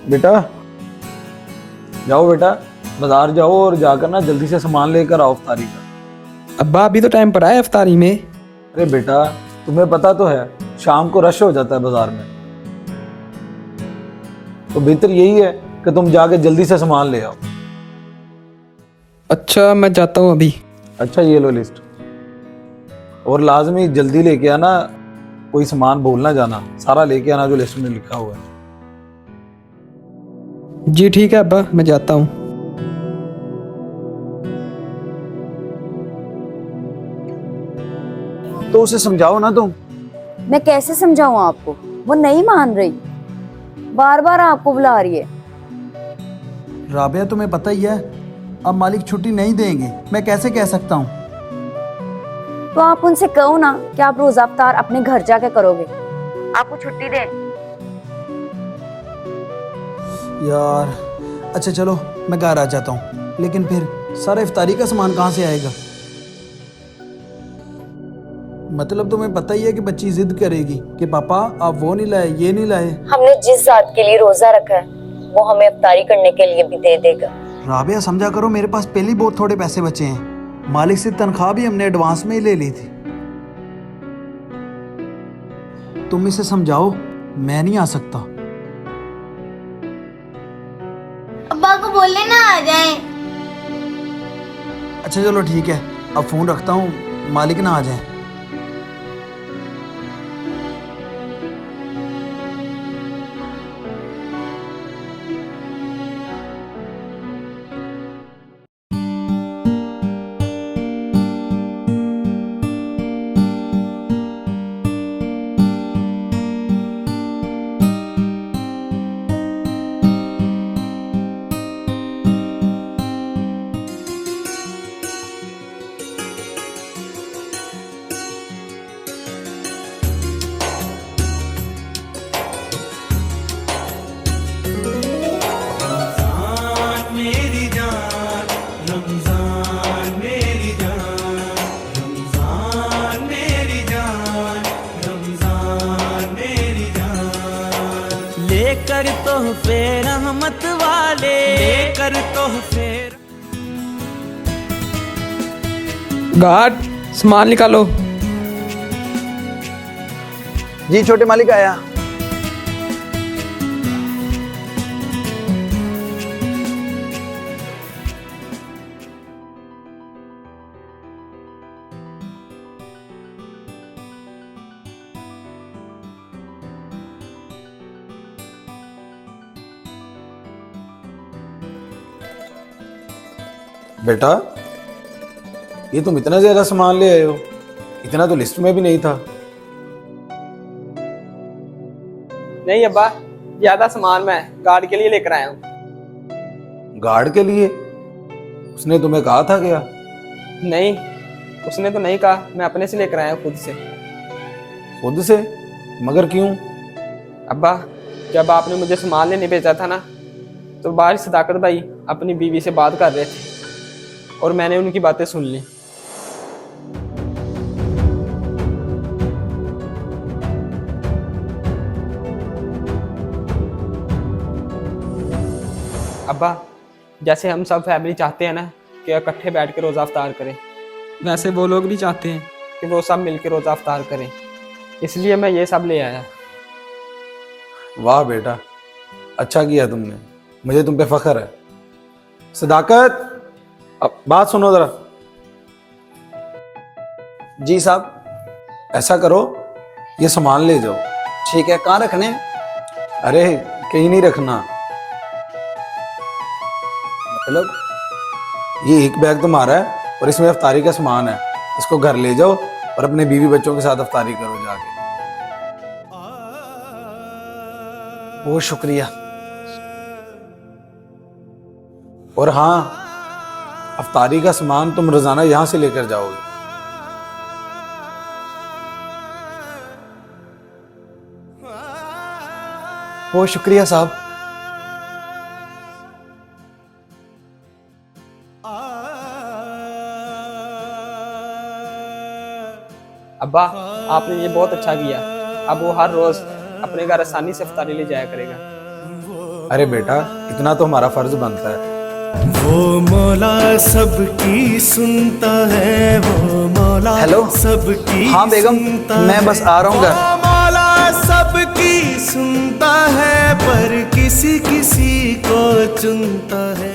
बेटा जाओ बेटा, बाजार जाओ और जाकर ना जल्दी से सामान लेकर आओ इफ्तारी का। अब्बा अभी तो टाइम पड़ा है इफ्तारी में। अरे बेटा, तुम्हें पता तो है शाम को रश हो जाता है बाजार में, तो बेहतर यही है कि तुम जाके जल्दी से सामान ले आओ। अच्छा मैं जाता हूँ अभी। अच्छा ये लो लिस्ट, और लाजमी जल्दी लेके आना, कोई सामान भूल ना जाना, सारा लेके आना जो लिस्ट में लिखा हुआ है। जी ठीक है अब्बा, मैं जाता हूँ। तो उसे समझाओ ना तुम। मैं कैसे समझाऊं आपको, वो नहीं मान रही, बार बार आपको बुला रही है। राबिया तुम्हें पता ही है अब मालिक छुट्टी नहीं देंगे, मैं कैसे कह सकता हूँ। तो आप उनसे कहो ना कि आप रोजा अफ्तार अपने घर जाके करोगे, आपको छुट्टी दे। यार अच्छा चलो मैं घर आ जाता हूँ, लेकिन फिर सारा इफ्तारी का सामान कहाँ से आएगा। मतलब तुम्हें पता ही है कि बच्ची जिद करेगी कि पापा आप वो नहीं लाए, ये नहीं लाए। हमने जिस जात के लिए रोजा रखा है वो हमें अफ्तारी करने के लिए भी दे देगा। राबिया समझा करो, मेरे पास पहले ही बहुत थोड़े पैसे बचे हैं, मालिक से तनख्वाह भी हमने एडवांस में ही ले ली थी। तुम इसे समझाओ, मैं नहीं आ सकता। अब्बा को बोले ना आ जाएं। अच्छा चलो ठीक है, अब फोन रखता हूँ, मालिक ना आ जाए। लेकर तोहफे रहमत वाले, लेकर तोहफे। गार्ड सामान निकालो। जी छोटे मालिक आया। बेटा ये तुम इतना ज्यादा सामान ले आए हो, इतना तो लिस्ट में भी नहीं था। नहीं अब्बा, ज्यादा सामान मैं गार्ड के लिए लेकर आया हूँ। गार्ड के लिए? उसने तुम्हें कहा था क्या? नहीं, उसने तो नहीं कहा, मैं अपने से लेकर आया हूँ खुद से। खुद से? मगर क्यों? अब्बा जब आपने मुझे सामान लेने भेजा था ना, तो बाहर सदाकत भाई अपनी बीवी से बात कर रहे थे और मैंने उनकी बातें सुन ली। अब्बा जैसे हम सब फैमिली चाहते हैं ना कि इकट्ठे बैठ के रोज़ा अफ्तार करें, वैसे वो लोग भी चाहते हैं कि वो सब मिलकर रोज़ा अफ्तार करें, इसलिए मैं ये सब ले आया। वाह बेटा, अच्छा किया तुमने, मुझे तुम पे फख्र है। सदाकत, अब बात सुनो जरा। जी साहब। ऐसा करो, ये सामान ले जाओ। ठीक है, कहाँ रखने हैं? अरे कहीं नहीं रखना, मतलब ये एक बैग तुम्हारा है और इसमें अफ्तारी का सामान है, इसको घर ले जाओ और अपने बीवी बच्चों के साथ अफ्तारी करो जाके। बहुत शुक्रिया। और हाँ, अफ्तारी का सामान तुम रोजाना यहां से लेकर जाओगे। बहुत शुक्रिया साहब। अब्बा आपने ये बहुत अच्छा किया, अब वो हर रोज़ अपने घर आसानी से इफ्तारी ले जाया करेगा। अरे बेटा, इतना तो हमारा फर्ज बनता है। वो मौला सबकी सुनता है, वो मौला हेलो? सबकी हाँ बेगम, सुनता मैं बस आ रहा हूँ घर। वो मौला सबकी सुनता है, पर किसी किसी को चुनता है।